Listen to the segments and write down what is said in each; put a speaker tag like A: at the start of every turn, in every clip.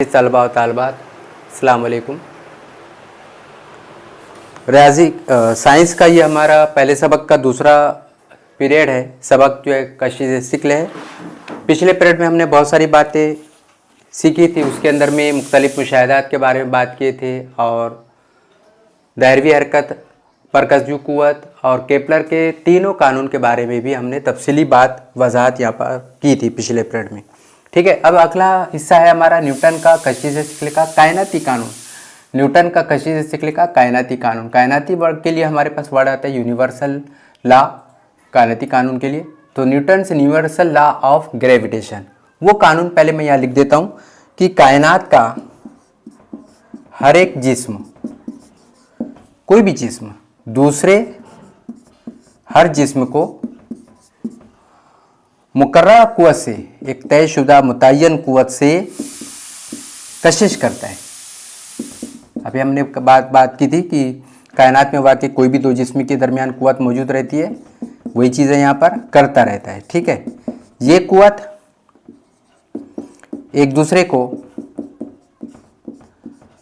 A: तलबा व तालबात, अस्सलाम वालेकुम। रियाजी साइंस का ये हमारा पहले सबक का दूसरा पीरियड है। सबक जो है कशिश सिक्ल है। पिछले पीरियड में हमने बहुत सारी बातें सीखी थी। उसके अंदर में मुख्तलिफ मुशाहिदात के बारे में बात किए थे और दायरवी हरकत, परकसजू कुव्वत और केपलर के तीनों कानून के बारे में भी हमने तफसीली बात वजाहत यहाँ पर की थी पिछले पीरियड में। ठीक है, अब अगला हिस्सा है हमारा न्यूटन का कशिश सिक्ल का कायनाती कानून। न्यूटन का कशिश सिक्ल का कायनाती कानून। कायनाती वर्ड के लिए हमारे पास वर्ड आता है यूनिवर्सल लॉ। कायनाती कानून के लिए तो न्यूटन से यूनिवर्सल लॉ ऑफ ग्रेविटेशन, वो कानून पहले मैं यहाँ लिख देता हूँ कि कायनात का हर एक जिस्म, कोई भी जिस्म दूसरे हर जिस्म को मुकर्रर कुव्वत से, एक तयशुदा मुतय्यन कुव्वत से कशिश करता है। अभी हमने बात की थी कि कायनात में वाकई कोई भी दो जिस्म के दरमियान कुव्वत मौजूद रहती है, वही चीज़ें यहाँ पर करता रहता है। ठीक है, ये कुव्वत एक दूसरे को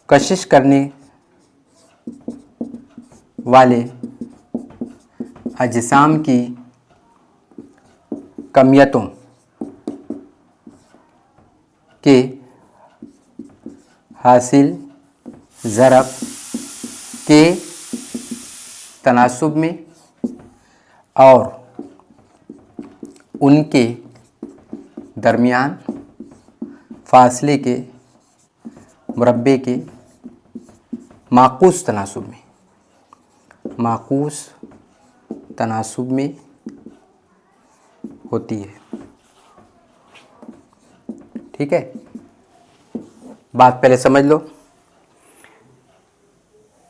A: कशिश करने वाले अजसाम की कमियतों के हासिल ज़रब के तनासुब में और उनके दरमियान फासले के मुरब्बे के माकूस तनासुब में, माकूस तनासुब में होती है। ठीक है, बात पहले समझ लो।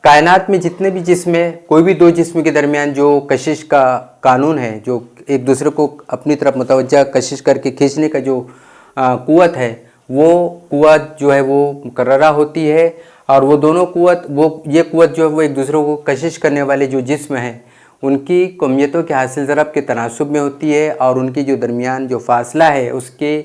A: कायनात में जितने भी जिस्म है, कोई भी दो जिस्म के दरमियान जो कशिश का कानून है, जो एक दूसरे को अपनी तरफ मुतवज्जा कशिश करके खींचने का जो कुव्वत है, वो कुव्वत जो है वो मुकर्ररा होती है। और वो दोनों कुव्वत, वो ये कुव्वत जो है वो एक दूसरे को कशिश करने वाले जो जिस्म हैं उनकी कमियतों के हासिल ज़रब के तनासुब में होती है और उनकी जो दरमियान जो फासला है उसके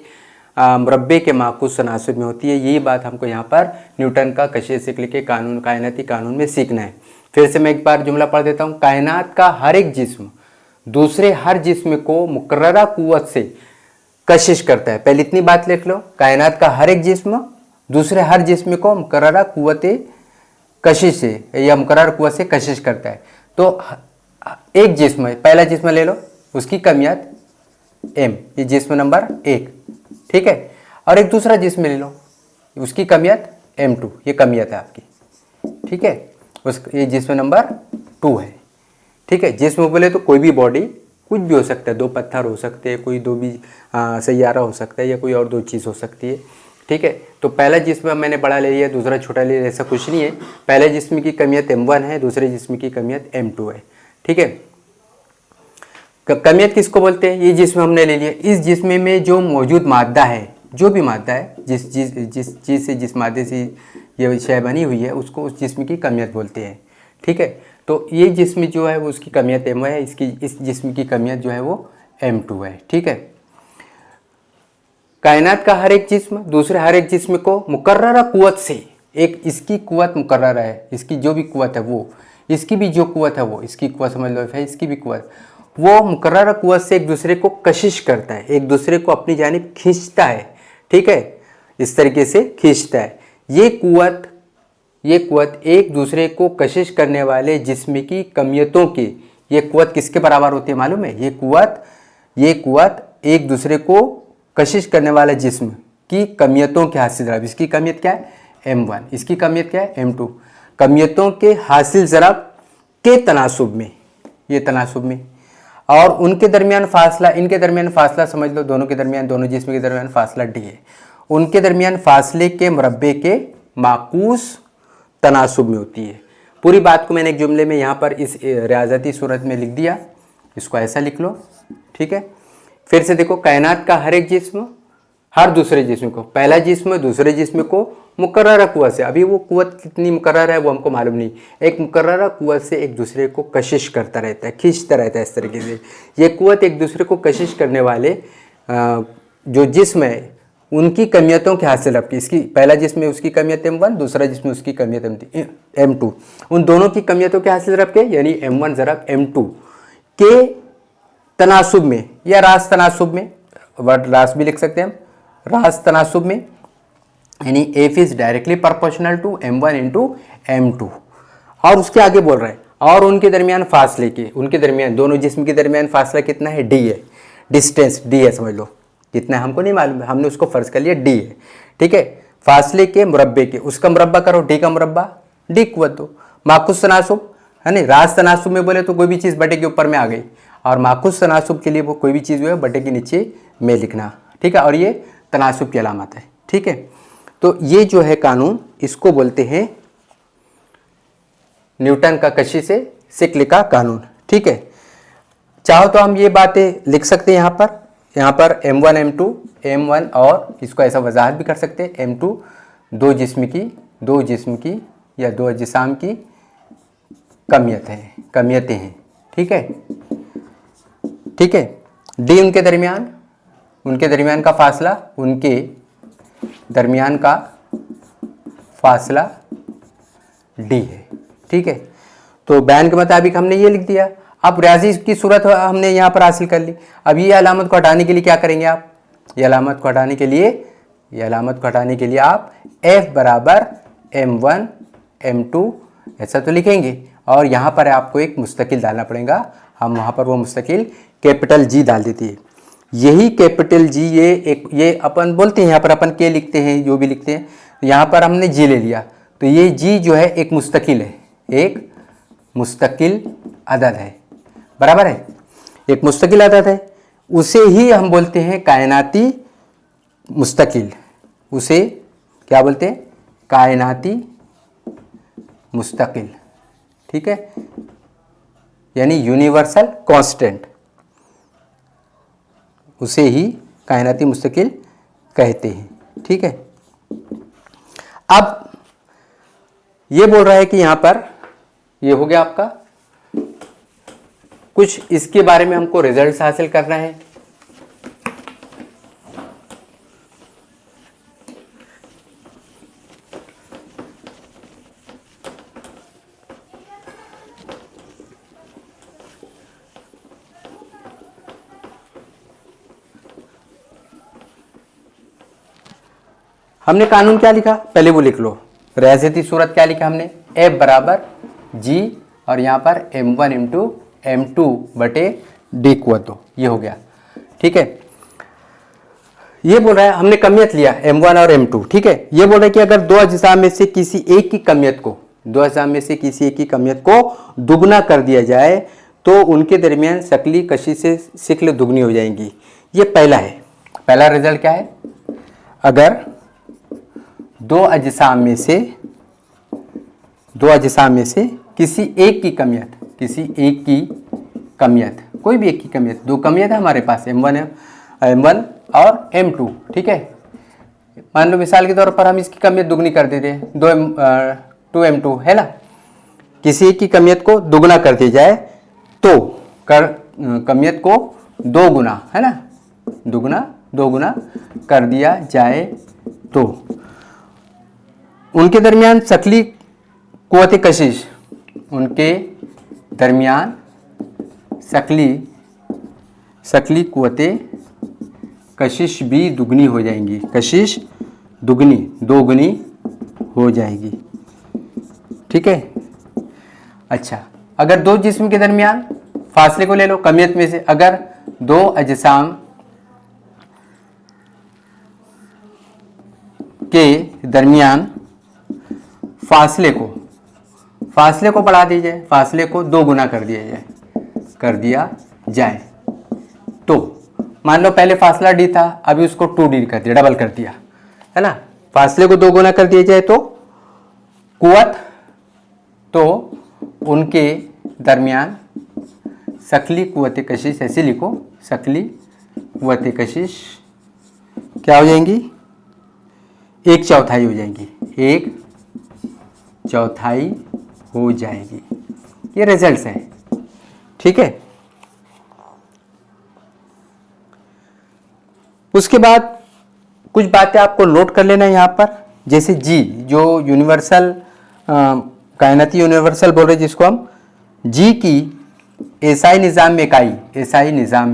A: मुरब्बे के माकूस तनासुब में होती है। यही बात हमको यहाँ पर न्यूटन का कशिश सिक्ल के कानून, कायनाती कानून में सीखना है। फिर से मैं एक बार जुमला पढ़ देता हूँ। कायनात का हर एक जिस्म दूसरे हर जिस्म को मुकर्ररा कुव्वत से कशिश करता है। पहले इतनी बात लिख लो, कायनात का हर एक जिस्म दूसरे हर जिस्म को मुकर्ररा कुव्वत कशिश से या मुकर्रर कुव्वत से कशिश करता है। तो एक जिस्म है, पहला जिस्म ले लो, उसकी कमियत m, ये जिस्म नंबर 1। ठीक है, और एक दूसरा जिस्म ले लो, उसकी कमियत m2, ये कमियत है आपकी। ठीक है, ये जिस्म नंबर 2 है। ठीक है, जिस्म बोले तो कोई भी बॉडी, कुछ भी हो सकता है, दो पत्थर हो सकते हैं, कोई दो भी सैयारा हो सकता है या कोई और दो चीज़ हो सकती है। ठीक है, तो पहला जिस्म मैंने बड़ा ले लिया, दूसरा छोटा ले लिया, ऐसा कुछ नहीं है। पहले जिस्म की कमियत m1 है, दूसरे जिस्म की कमियत m2 है। ठीक है, कमियत किसको बोलते हैं? ये जिस्म हमने ले लिया। इस जिस्म में जो मौजूद मादा है, जो भी मादा है, जिस चीज़ से, जिस मादे से ये शय बनी हुई है, उसको उस जिस्म की कमियत बोलते हैं। ठीक है, तो ये जिस्म जो है वो उसकी कमियत m1 है, इस जिस्म की कमियत जो है वो m2 है। ठीक है, कायनात का हर एक जिस्म दूसरे हर एक जिस्म को मुकर्ररा कुव्वत से, एक इसकी कुव्वत मुकर्रर है, इसकी जो भी कुव्वत है वो, इसकी भी जो कुव्वत है वो, इसकी कुव्वत समझ लो है, इसकी भी कुव्वत, वो मुकर्रर कुव्वत से एक दूसरे को कशिश करता है, एक दूसरे को अपनी जानिब खींचता है। ठीक है, इस तरीके से खींचता है। ये कुव्वत एक दूसरे को कशिश करने वाले जिस्म की कमियतों की, ये कुव्वत किसके बराबर होती है मालूम है? ये कुव्वत एक दूसरे को कशिश करने वाले जिस्म की कमियतों के हासिल ज़रब, इसकी कमियत क्या है? m1, इसकी कमियत क्या है? m2। कमियतों के हासिल ज़रब के तनासुब में, ये तनासुब में, और उनके दरमियान फासला, इनके दरमियान फासला समझ लो, दोनों के दरमियान, दोनों जिस्म के दरमियान फासला d है, उनके दरमियान फासले के मुरब्बे के माकूस तनासुब में होती है। पूरी बात को मैंने एक जुमले में यहाँ पर इस रियाजती सूरत में लिख दिया, इसको ऐसा लिख लो। ठीक है, फिर से देखो, कायनात का हर एक जिस्म हर दूसरे जिस्म को, पहला जिस्म दूसरे जिस्म को मुकर्ररा कुव्वत से, अभी वो कुव्वत कितनी मुकर्रर है वो हमको मालूम नहीं, एक मुकर्ररा कुव्वत से एक दूसरे को कशिश करता रहता है, खींचता रहता है। इस तरीके से ये कुव्वत एक दूसरे को कशिश करने वाले जो जिस्म है उनकी कमियतों के हासिल रख के, इसकी पहला जिसमें उसकी कमियत M1, दूसरा जिसमें उसकी कमियत M2, उन दोनों की कमियतों के हासिल रख के यानी M1 ज़रब M2 के तनासुब में या रास तनासुब में, वर्ड रास भी लिख सकते हैं हम, रास तनासुब में, यानी F is directly proportional to M1 into M2। और उसके आगे बोल रहे हैं और उनके दरमियान फासले के, उनके दरमियान दोनों जिस्म के दरमियान फासला कितना है, D है, डिस्टेंस D है, समझ लो कितना हमको नहीं मालूम है, हमने उसको फर्ज कर लिया D है, ठीक है। फासले के मुरब्बे के, उसका मुरब्बा करो, D का मुरब्बा, D कुव्वत दो। माकुस तनासुब है नहीं, रास तनासुब में बोले तो कोई भी चीज़ बटे के ऊपर में आ गई, और माकुस तनासुब के लिए वो कोई भी चीज़ जो है बटे के नीचे में लिखना, ठीक है। और ये तनासुब की अलामत है, ठीक है। तो ये जो है कानून, इसको बोलते हैं न्यूटन का कशिश शिक्ल का कानून, ठीक है। चाहो तो हम ये बातें लिख सकते हैं यहाँ पर M1 M2, M1 और इसको ऐसा वजाहत भी कर सकते हैं M2 दो जिस्म की या दो अजिसाम की कमियतें हैं, ठीक है, ठीक है। D उनके दरमियान का फासला, उनके दरमियान का फासला D है, ठीक है। तो बयान के मुताबिक हमने ये लिख दिया। अब रियाजी की सूरत हमने यहाँ पर हासिल कर ली। अब ये अलामत को हटाने के लिए क्या करेंगे आप, ये अलामत को हटाने के लिए आप F बराबर M1 M2 ऐसा तो लिखेंगे, और यहाँ पर आपको एक मुस्तकिल डालना पड़ेगा। हम वहाँ पर वो मुस्तकिल कैपिटल G डाल देती है। यही कैपिटल G ये अपन बोलते हैं, यहाँ पर अपन K लिखते हैं, जो भी लिखते हैं, यहाँ पर हमने G ले लिया, तो ये G जो है एक मुस्तकिल है, एक मुस्तकिल अदद है, बराबर है, एक मुस्तकिल अदद है। उसे ही हम बोलते हैं कायनाती मुस्तकिल, उसे क्या बोलते हैं, कायनाती मुस्तकिल, ठीक है, यानी यूनिवर्सल कांस्टेंट, उसे ही कायनाती मुस्तकिल कहते हैं, ठीक है। अब ये बोल रहा है कि यहाँ पर ये हो गया आपका, कुछ इसके बारे में हमको रिजल्ट्स हासिल करना है। हमने कानून क्या लिखा, पहले वो लिख लो। रियाजती सूरत क्या लिखा हमने, F बराबर G और यहाँ पर M1 इंटू M2 बटे D कुव्वत दो, ये हो गया, ठीक है। ये बोल रहा है हमने कमियत लिया M1 और M2, ठीक है। ये बोल रहा है कि अगर दो अज्जा में से किसी एक की कमियत को दुगना कर दिया जाए तो उनके दरमियान शक्ली कशिश से शिक्ल दुगनी हो जाएंगी। ये पहला है, पहला रिजल्ट क्या है, अगर दो अजिसाम में से किसी एक की कमियत, कोई भी एक की कमियत, दो कमियत है हमारे पास M1 और M2, ठीक है। मान लो मिसाल के तौर पर हम इसकी कमियत दुगनी कर देते हैं, 2M2 है ना, किसी एक की कमियत को दुगना कर दिया जाए तो कमियत को दो गुना, है ना, दो गुना कर दिया जाए तो उनके दरमियान शक्ली कुव्वत कशिश, उनके दरमियान शक्ली कुव्वत कशिश भी दुगनी हो जाएंगी, कशिश दोगुनी हो जाएगी, ठीक है। अच्छा, अगर दो जिस्म के दरमियान फासले को ले लो कमियत में से, अगर दो अजसाम के दरमियान फासले को बढ़ा दीजिए, फासले को दो गुना कर दिया जाए तो मान लो पहले फासला D था, अभी उसको 2D कर दिया, डबल कर दिया, है ना। फासले को दो गुना कर दिया जाए तो कुव्वत, तो उनके दरमियान शक्ली कुव्वत कशिश, ऐसे लिखो, शक्ली कुव्वत कशिश क्या हो जाएंगी, 1/4 हो जाएंगी, 1/4 हो जाएगी। ये रिजल्ट्स है, ठीक है। उसके बाद कुछ बातें आपको नोट कर लेना है यहाँ पर, जैसे जी जो यूनिवर्सल कायनाती यूनिवर्सल बोल रहे जिसको हम, जी की एसआई निज़ाम में इकाई, एसआई निज़ाम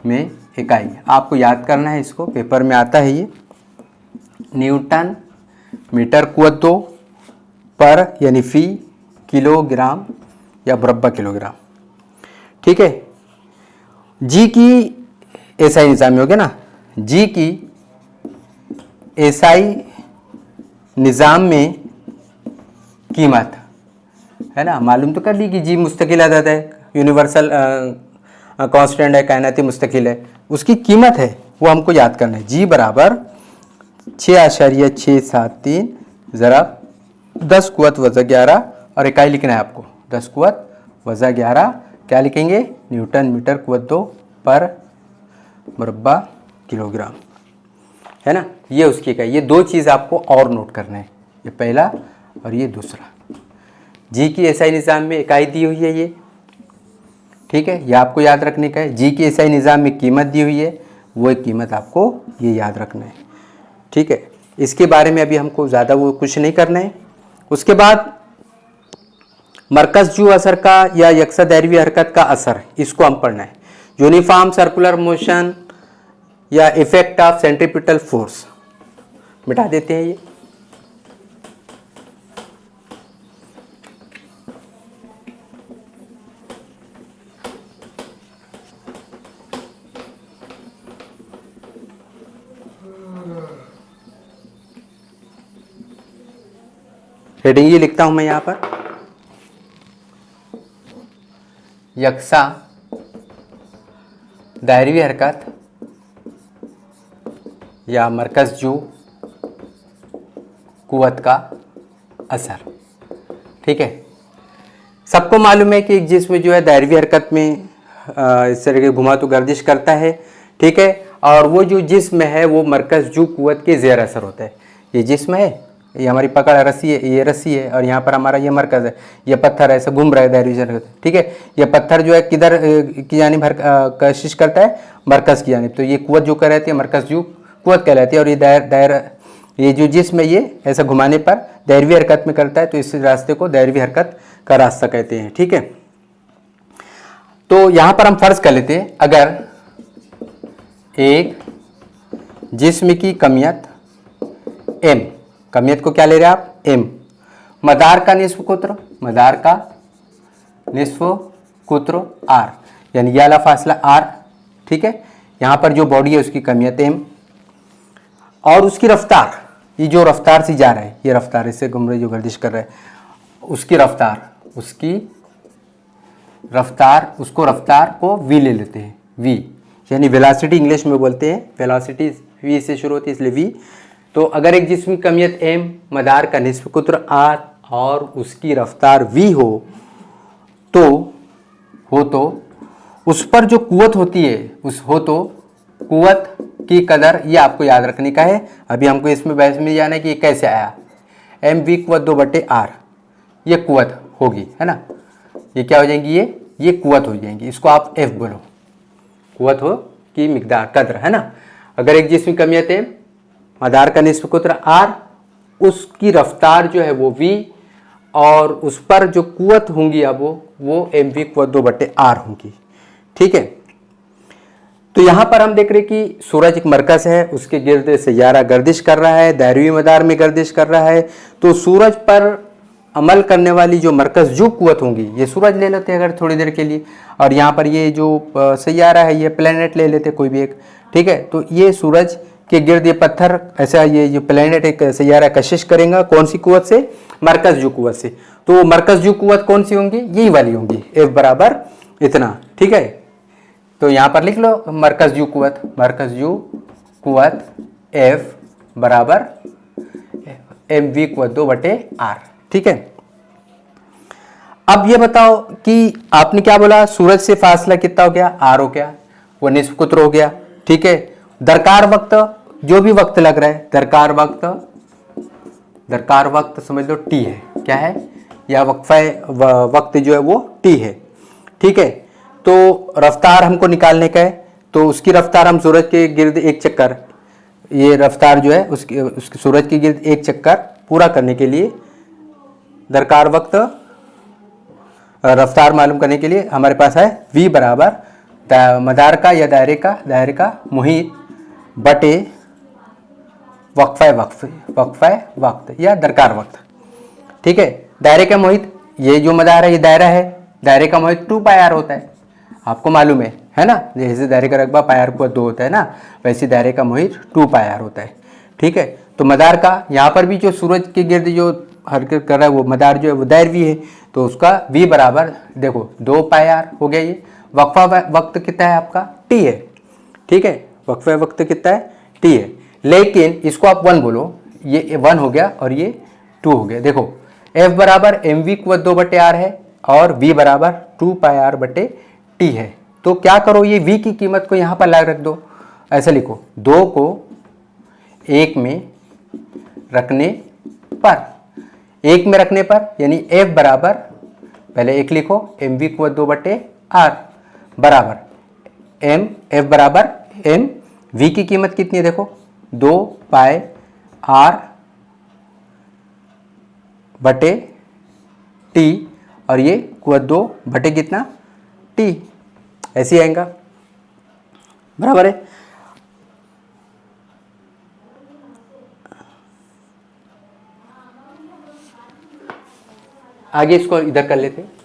A: में इकाई आपको याद करना है, इसको पेपर में आता है ये, न्यूटन मीटर कुवत 2 पर यानी फी किलोग्राम या मुरब्बा किलोग्राम। ठीक है, जी की एसआई निज़ाम में हो गया ना, जी की एसआई निज़ाम में कीमत है ना, मालूम तो कर ली कि जी मुस्तकिल अदद है, यूनिवर्सल कांस्टेंट है, कायनाती मुस्तकिल है, उसकी कीमत है वो हमको याद करना है। जी बराबर 6.673 ज़रा 10 कुवत वज़ा 11 और इकाई लिखना है आपको 10 कुवत वज़ा 11, क्या लिखेंगे, न्यूटन मीटर कुवत 2 पर मुरब्बा किलोग्राम, है ना, ये उसकी इकाई। ये दो चीज़ आपको और नोट करना है, ये पहला और ये दूसरा। जी की एसआई निज़ाम में इकाई दी हुई है ये, ठीक है, ये आपको याद रखने का है। जी की एसआई निज़ाम में कीमत दी हुई है, वो एक कीमत आपको ये याद रखना है। ठीक है, इसके बारे में अभी हमको ज़्यादा वो कुछ नहीं करना है। उसके बाद मरकज़ जू असर का या यकसा दायरवी हरकत का असर, इसको हम पढ़ना है। यूनिफॉर्म सर्कुलर मोशन या इफेक्ट ऑफ सेंट्रीपिटल फोर्स, मिटा देते हैं ये। हेडिंग ये लिखता हूं मैं यहां पर, यकसा दायरवी हरकत या मरकज़ जू कुवत का असर। ठीक है, सबको मालूम है कि एक जिस्म जो है दायरवी हरकत में इस तरह के घुमा तो गर्दिश करता है। ठीक है, और वो जो जिस्म है वो मरकज़ जू कुवत के ज़ेर असर होता है। ये जिस्म है, ये हमारी पकड़ रस्सी है, ये रस्सी है, और यहाँ पर हमारा ये मरकज़ है, ये पत्थर ऐसे घूम रहा है दायरवी हरकत। ठीक है, ये पत्थर जो है किधर की जानिब कशिश करता है, मरकज़ की जानिब, तो ये कुवत जो कर रहती है मरकज़ जू कुवत कहलाती है। और ये ये जो जिस्म है ये ऐसा घुमाने पर दायरवी हरकत में करता है, तो इस रास्ते को दायरवी हरकत का रास्ता कहते हैं। ठीक है, तो यहाँ पर हम फर्ज कर लेते हैं, अगर एक जिस्म की कमियत m, कमियत को क्या ले रहे हैं आप, m, मदार का निस्फ कुत्र, मदार का निस्फ कुत्र r, यानी ये वाला फासला r। ठीक है, यहाँ पर जो बॉडी है उसकी कमियत m, और उसकी रफ्तार, ये जो रफ्तार से जा रहा है, ये रफ्तार इससे घूम रही जो गर्दिश कर रहा है, उसकी रफ्तार, उसको रफ्तार को v ले लेते हैं, v यानी वेलोसिटी इंग्लिश में बोलते हैं, वेलोसिटी v से शुरू होती है इसलिए v। तो अगर एक जिस्म की कमियत m, मदार का निस्फ कुत्र r और उसकी रफ्तार v हो तो उस पर जो कुवत होती है, कुवत की कदर, ये आपको याद रखने का है। अभी हमको इसमें बहस में जाना है कि ये कैसे आया, mv कुवत 2/r, ये कुवत होगी, है ना, ये क्या हो जाएंगी, ये कुवत हो जाएंगी, इसको आप f बोलो, कुवत हो की मिकदार, कदर, है ना। अगर एक जिस्म की कमियत है, मदार का निस्फ कुत्र r, उसकी रफ्तार जो है वो v, और उस पर जो कुवत होंगी अब वो mv कुवत 2/r होंगी। ठीक है, तो यहाँ पर हम देख रहे कि सूरज एक मरकज है, उसके गिर्द सैयारा गर्दिश कर रहा है, दायरवी मदार में गर्दिश कर रहा है। तो सूरज पर अमल करने वाली जो मरकज जू कुवत होंगी, ये सूरज ले लेते हैं अगर थोड़ी देर के लिए, और यहाँ पर ये जो सैयारा है ये प्लेनेट ले लेते कोई भी एक। ठीक है, तो ये सूरज के गिर्द ये पत्थर ऐसा, ये जो प्लेनेट एक सैयारा कशिश करेगा, कौन सी कुवत से, मरकज जू कुवत से। तो मरकज जू कुवत कौन सी होंगी, यही वाली होंगी, F बराबर इतना। ठीक है, तो यहाँ पर लिख लो मरकज जू कुवत F बराबर mv कुवत 2/r। ठीक है, अब ये बताओ कि आपने क्या बोला, सूरज से फासला कितना हो गया, r हो गया, वो निस्फ कुत्र हो गया। ठीक है, दरकार वक्त, जो भी वक्त लग रहा है, दरकार वक्त समझ लो t है, क्या है, या वक्फा वक्त जो है वो t है। ठीक है, तो रफ्तार हमको निकालने का है, तो उसकी रफ्तार हम सूरज के गिर्द एक चक्कर, ये रफ्तार जो है उसकी सूरज के गिर्द एक चक्कर पूरा करने के लिए दरकार वक्त रफ्तार मालूम करने के लिए हमारे पास है v बराबर मदार का या दायरे का मुहित बटे वक्फा वक्त या दरकार वक्त। ठीक है, दायरे का मुहित, ये जो मदार है ये दायरा है, दायरे का मुहित 2 पाई आर होता है, आपको मालूम है ना। जैसे दायरे का रकबा पाई आर को 2 होता है ना, वैसे दायरे का मुहित 2 पाई आर होता है। ठीक है, तो मदार का यहाँ पर भी जो सूरज के गिर्द जो हरकत कर रहा है वो मदार जो है वो दायरवी है, तो उसका v बराबर देखो 2 पाई आर हो गया। ये वक्फा वक्त कितना है आपका t है। ठीक है, वक्फा वक्त कितना है t है, लेकिन इसको आप 1 बोलो, ये 1 हो गया और ये 2 हो गया। देखो f बराबर mv को 2 बटे आर है और v बराबर 2 पाई आर बटे t है। तो क्या करो, ये v की कीमत को यहाँ पर ला रख दो, ऐसा लिखो 2 को 1 में रखने पर, 1 में रखने पर यानी f बराबर पहले 1 लिखो mv को 2 बटे आर बराबर f बराबर m, v की कीमत कितनी है देखो 2 पाई आर बटे t और ये कुआ 2 बटे कितना t, ऐसे आएगा, बराबर है। आगे इसको इधर कर लेते हैं।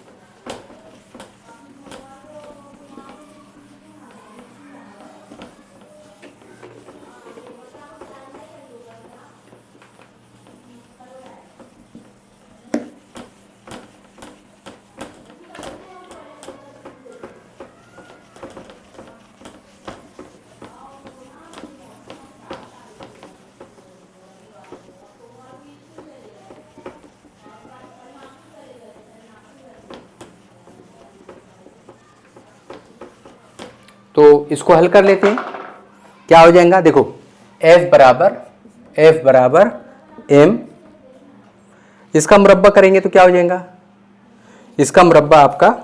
A: तो इसको हल कर लेते हैं, क्या हो जाएगा देखो f बराबर m, इसका मुरब्बा करेंगे तो क्या हो जाएगा, इसका मुरब्बा आपका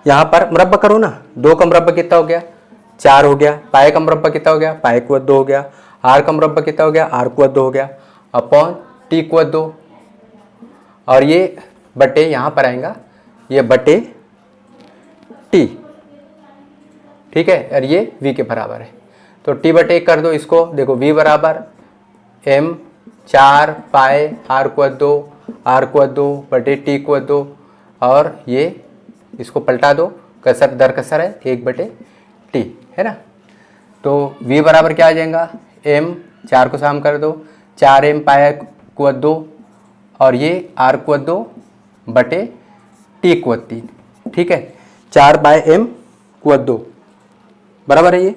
A: यहाँ पर मुरब्बा करो ना, 2 का मुरब्बा कितना हो गया 4 हो गया, पाई का मुरब्बा कितना हो गया पाई को 2 हो गया, आर का मुरब्बा कितना हो गया आर को 2 हो गया अपॉन टी को 2, और ये बटे यहाँ पर आएगा ये बटे टी। ठीक है, और ये v के बराबर है, तो t बटे 1 कर दो इसको, देखो v बराबर m 4 पाई r को 2 बटे t को 2, और ये इसको पलटा दो, कसर दर कसर है 1 बटे t है ना। तो v बराबर क्या आ जाएगा m 4 को शाम कर दो 4m पाई को 2 और ये r को 2 बटे t को 3। ठीक है, 4 बाय m को 2 बराबर है ये।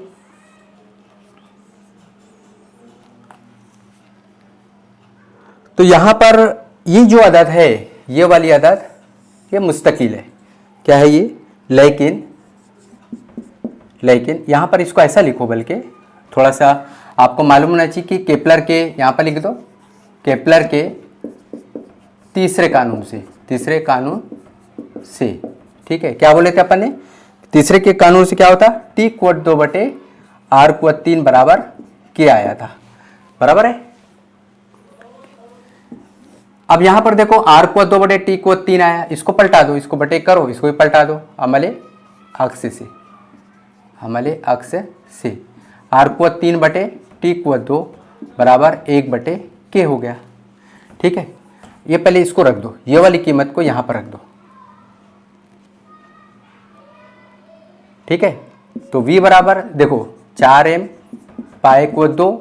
A: तो यहां पर ये जो अदद है, ये वाली अदद ये मुस्तकिल है, क्या है ये, लेकिन यहां पर इसको ऐसा लिखो, बल्कि थोड़ा सा आपको मालूम होना चाहिए कि केपलर के, यहां पर लिख दो केपलर के तीसरे कानून से। ठीक है, क्या बोले थे अपन ने, तीसरे के कानून से क्या होता, टी को 2 बटे आर को 3 बराबर क्या आया था, बराबर है। अब यहां पर देखो आर को 2 बटे टी को 3 आया, इसको पलटा दो, इसको बटे करो, इसको भी पलटा दो अमले अक्स से आर को 3 बटे टी को 2 बराबर 1 बटे के हो गया। ठीक है, ये पहले इसको रख दो, ये वाली कीमत को यहां पर रख दो। ठीक है, तो v बराबर देखो 4m पाई को 2।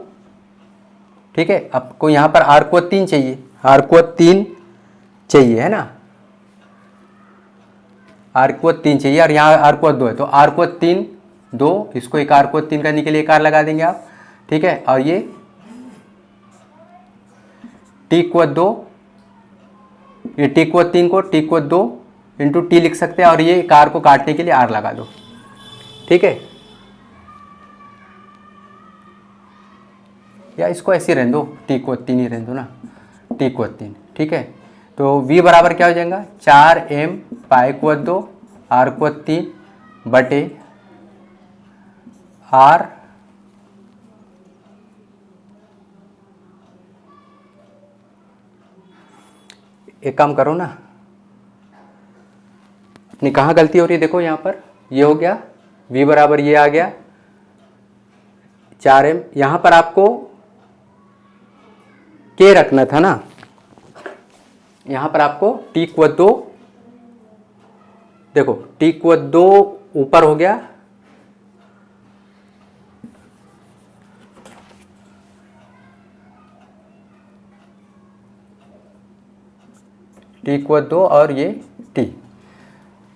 A: ठीक है, आपको यहाँ पर r को 3 चाहिए, r को 3 चाहिए है ना, r को 3 चाहिए और यहाँ r को 2 है, तो r को 3 2, इसको एक r को 3 करने के लिए एक r लगा देंगे आप। ठीक है, और ये t को 2, ये t को 3 को t को 2 इंटू t लिख सकते हैं, और ये एक r को काटने के लिए r लगा दो। ठीक है, या इसको ऐसे रहने दो, टी को 3 ही रहने दो ना, टी को 3। ठीक है, तो v बराबर क्या हो जाएगा 4m पाई को 2 आर को 3 बटे आर एक काम करो ना, अपनी कहाँ गलती हो रही है देखो, यहाँ पर ये हो गया v बराबर ये आ गया 4m, यहाँ पर आपको k रखना था ना, यहाँ पर आपको t को 2, देखो t को 2 ऊपर हो गया, t को 2 और ये t,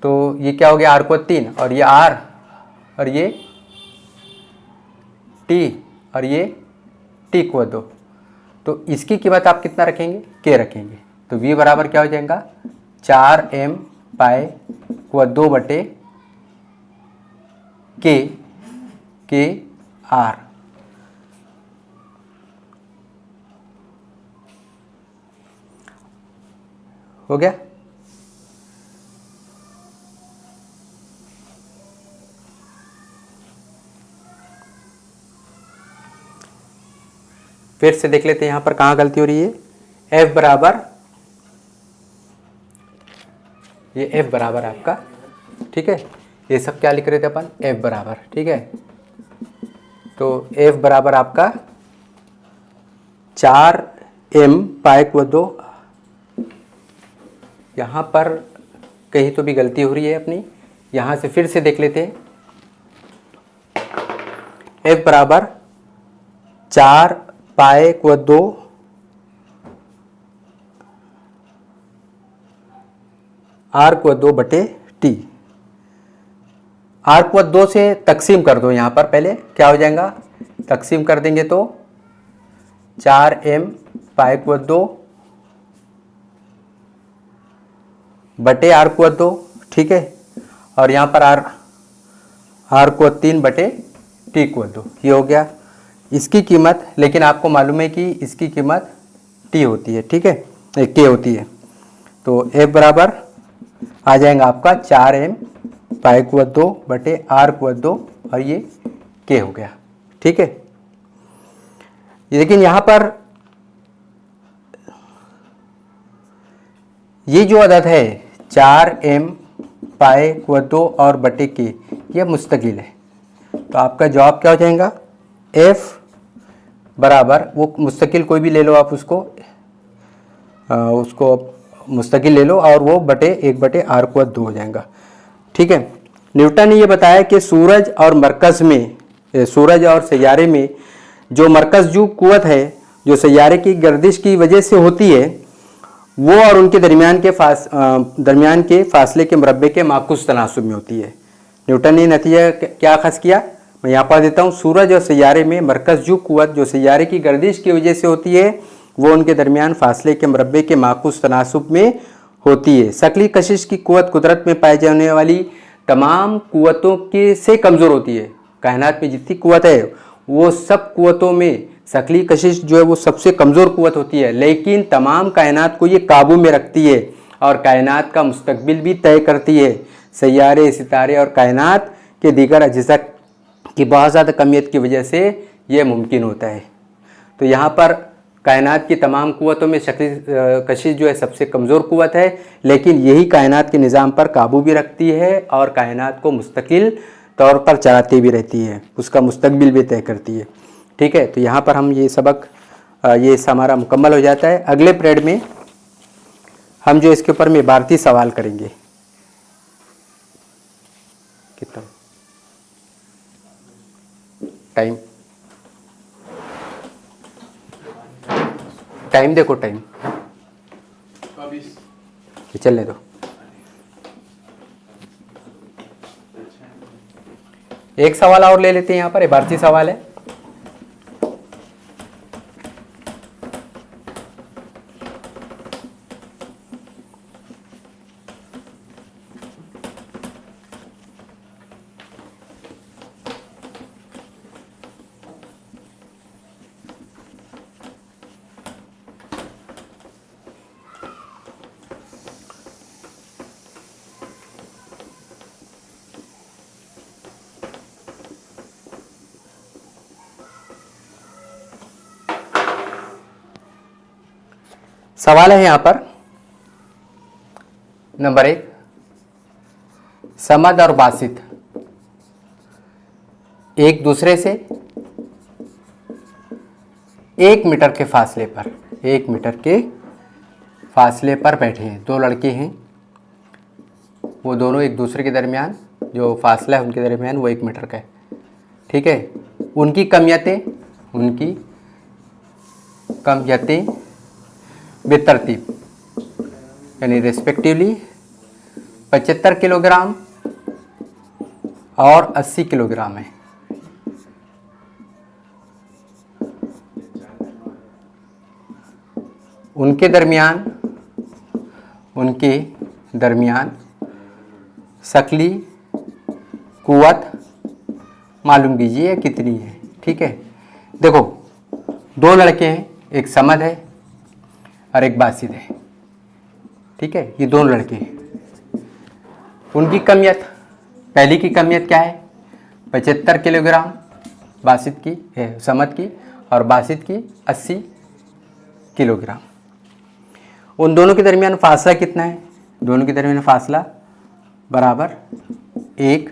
A: तो ये क्या हो गया r को 3 और ये r और ये t और ये t को 2, तो इसकी कीमत आप कितना रखेंगे, k रखेंगे। तो v बराबर क्या हो जाएगा 4m पाई को 2 बटे k r। हो गया। फिर से देख लेते हैं यहाँ पर कहाँ गलती हो रही है। f बराबर, ये f बराबर आपका, ठीक है, ये सब क्या लिख रहे थे अपन, f बराबर, ठीक है, तो f बराबर आपका 4m पाई को 2, यहाँ पर कहीं तो भी गलती हो रही है अपनी, यहाँ से फिर से देख लेते हैं। f बराबर 4 पाई को 2 r को 2 बटे t, r को 2 से तकसीम कर दो, यहाँ पर पहले क्या हो जाएगा, तकसीम कर देंगे तो 4m पाई को 2 बटे r को 2, ठीक है, और यहाँ पर r को 3 बटे t को 2, ये हो गया इसकी कीमत। लेकिन आपको मालूम है कि इसकी कीमत t होती है, ठीक है, k होती है, तो f बराबर आ जाएगा आपका 4m पाई को 2 बटे r को 2 और ये k हो गया, ठीक है। लेकिन यहाँ पर ये जो अदद है 4m पाई को 2 और बटे k, ये मुस्तकिल है, तो आपका जवाब क्या हो जाएगा, f बराबर, वो मुस्तकिल कोई भी ले लो आप, उसको मुस्तकिल ले लो और वो बटे 1 बटे r को 2 हो जाएगा, ठीक है। न्यूटन ने ये बताया कि सूरज और मरकज़ में, सूरज और सैयारे में जो मरकज़ कुव्वत है जो सैयारे की गर्दिश की वजह से होती है, वो और उनके दरमियान के फासले के मुरब्बे के माकूस तनासुब में होती है। न्यूटन ने नतीजा क्या अख़ज़ किया, मैं यहाँ पढ़ देता हूँ। सूरज और सैयारे में मरकज़ कुव्वत जो सैयारे की गर्दिश की वजह से होती है, वो उनके दरमियान फासले के मुरब्बे के माकूस तनासुब में होती है। शकली कशिश की कुव्वत कुदरत में पाई जाने वाली तमाम कुव्वतों के से कमज़ोर होती है। कायनात में जितनी कुव्वत है वो सब कुव्वतों में शकली कशिश जो है वो सबसे कमज़ोर कुव्वत होती है, लेकिन तमाम कायनात को ये काबू में रखती है और कायनात का मुस्तकबिल भी तय करती है। सैयारे, सितारे और कायनात के दीगर अज्ज़ा की बहुत ज़्यादा कमियत की वजह से ये मुमकिन होता है। तो यहाँ पर कायनात की तमाम कुव्वतों में शकली कशिश जो है सबसे कमज़ोर कुव्वत है, लेकिन यही कायनात के निज़ाम पर काबू भी रखती है और कायनात को मुस्तकिल तौर पर चलाती भी रहती है, उसका मुस्तकबिल भी तय करती है, ठीक है। तो यहाँ पर हम ये सबक, ये हमारा मुकम्मल हो जाता है। अगले पीरियड में हम जो इसके ऊपर में इबारती सवाल करेंगे। कितना टाइम, टाइम देखो, टाइम चलने दो। एक सवाल और ले लेते हैं, यहाँ पर इबारती सवाल है। सवाल है यहाँ पर नंबर 1, समद और बासित एक दूसरे से 1 मीटर के फासले पर, 1 मीटर के फासले पर बैठे हैं। दो लड़के हैं, वो दोनों एक दूसरे के दरमियान जो फासला है उनके दरमियान वो 1 मीटर का है। ठीक है, उनकी कमियतें बेतरतीब यानी रेस्पेक्टिवली 75 किलोग्राम और 80 किलोग्राम है। उनके दरमियान शकली कुव्वत मालूम कीजिए कितनी है। ठीक है, देखो 2 लड़के हैं, एक समद है और एक बासित है। ठीक है, ये दोनों लड़के हैं। उनकी कमियत, पहली की कमियत क्या है? 75 किलोग्राम बासित की है, समद की, और बासित की 80 किलोग्राम। उन दोनों के दरमियान फासला कितना है? दोनों के दरमियान फासला बराबर 1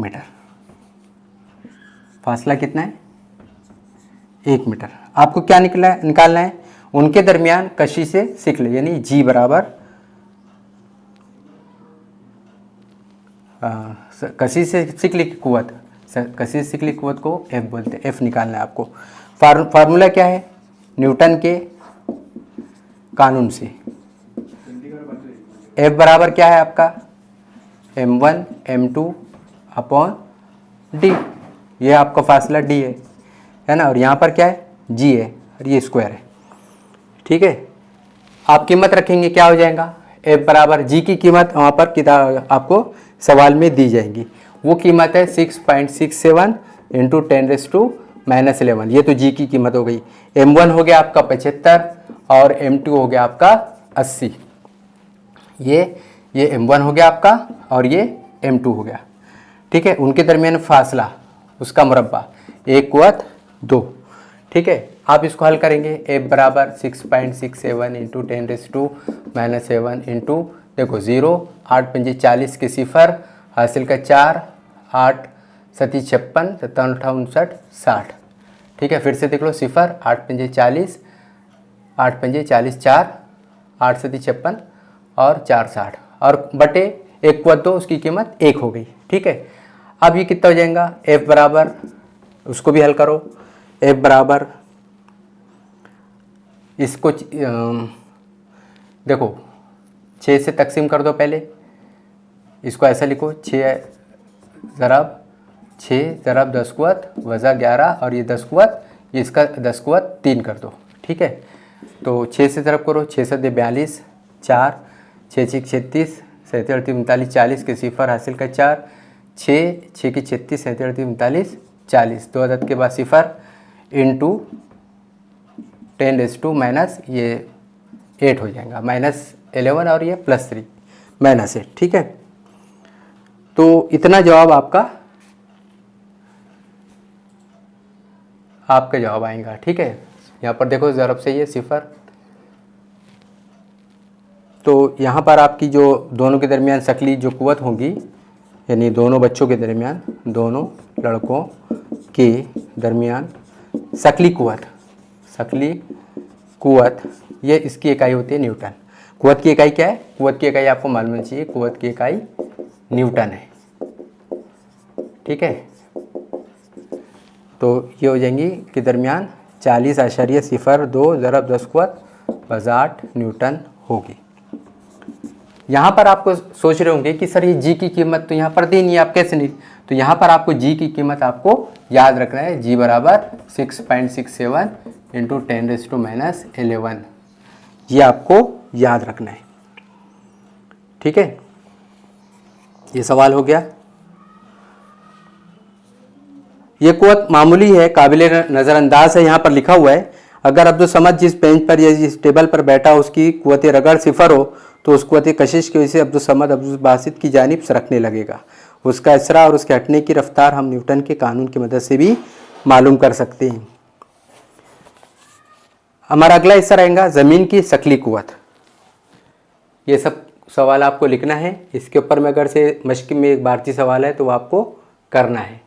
A: मीटर। फासला कितना है? 1 मीटर। आपको क्या निकालना है? उनके दरमियान कशिश से शिकल यानी जी बराबर कशिश से शिकल की कुव्वत, कशिश शिकल की कुव्वत को F बोलते हैं। F निकालना है आपको। फार्मूला क्या है? न्यूटन के कानून से F बराबर क्या है आपका? m1 m2 upon d। ये आपका फासला d है ना, और यहाँ पर क्या है? g है और ये स्क्वायर है। ठीक है, आप कीमत रखेंगे, क्या हो जाएगा? F बराबर g की कीमत वहाँ पर किताब आपको सवाल में दी जाएगी। वो कीमत है 6.67 इंटू 10⁻⁻11। ये तो g की कीमत हो गई। m1 हो गया आपका 75 और m2 हो गया आपका 80। ये m1 हो गया आपका और ये m2 हो गया। ठीक है, उनके दरमियान फासला उसका मुरब्बा 1 कुव्वत 2। ठीक है, आप इसको हल करेंगे। F बराबर 6.67 इंटू 10⁻⁻7 इंटू देखो 0, 8 पंजे 40 के 0, हासिल का 4, 8 सती 56, 57 58 60। ठीक है, फिर से देख लो 0, 8 पंजे 40, 8 पंजे 40 4, 8 सती 56 और 4 60 और बटे 1 कुव्वत 2, उसकी कीमत 1 हो गई। ठीक है, अब ये कितना हो जाएगा? F बराबर, उसको भी हल करो। F बराबर इसको देखो 6 से तकसीम कर दो। पहले इसको ऐसा लिखो, 6 ज़रब 10 कुव्वत वज़ा 11 और ये 10 कुव्वत, ये इसका 10 कुव्वत 3 कर दो। ठीक है, तो 6 से ज़रब करो, 6 7 42, 4 6 6 36, 37 39 40 के 0, हासिल का 4, 6 6 की 36, 37 39 40, 2 अदद के बाद 0 इंटू 10⁻⁻ ये 8 हो जाएगा, -11 और ये +3 -8। ठीक है, तो इतना जवाब आपका जवाब आएगा। ठीक है, यहाँ पर देखो ज़रब से ये 0, तो यहाँ पर आपकी जो दोनों के दरमियान शकली जो कुव्वत होंगी, यानी दोनों बच्चों के दरमियान, दोनों लड़कों के दरमियान शकली कुव्वत, ये इसकी इकाई होती है न्यूटन। कुव्वत की इकाई क्या है? कुव्वत की इकाई आपको मालूम होनी चाहिए। कुव्वत की इकाई न्यूटन है। ठीक है, तो ये हो जाएंगी के दरमियान 40.02 ज़रब 10 कुव्वत वज़ा 8 न्यूटन होगी। यहाँ पर आपको सोच रहे होंगे कि सर ये जी की कीमत तो यहाँ पर दी नहीं, आप कैसे नहीं? तो यहाँ पर आपको जी की कीमत आपको याद रखना है। जी बराबर 6.67 इंटू 10⁻⁻11, ये आपको याद रखना है। ठीक है, ये सवाल हो गया। ये कुव्वत मामूली है, काबिले नज़रअंदाज है। यहाँ पर लिखा हुआ है, अगर अब्दुल-समद जिस बेंच पर या जिस टेबल पर बैठा उसकी कुव्वत रगड़ 0 हो तो उस कुव्वत कशिश की वजह से अब्दुल-समद अब्दुल-बासित की जानिब सरकने लगेगा। उसका इसरा और उसके हटने की रफ्तार हम न्यूटन के कानून की मदद से भी मालूम कर सकते हैं। हमारा अगला हिस्सा रहेगा ज़मीन की शकली कुव्वत। ये सब सवाल आपको लिखना है। इसके ऊपर में अगर से मश्क में एक भारतीय सवाल है तो वो आपको करना है।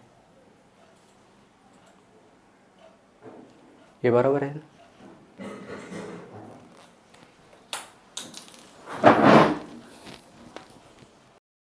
A: ये बराबर है।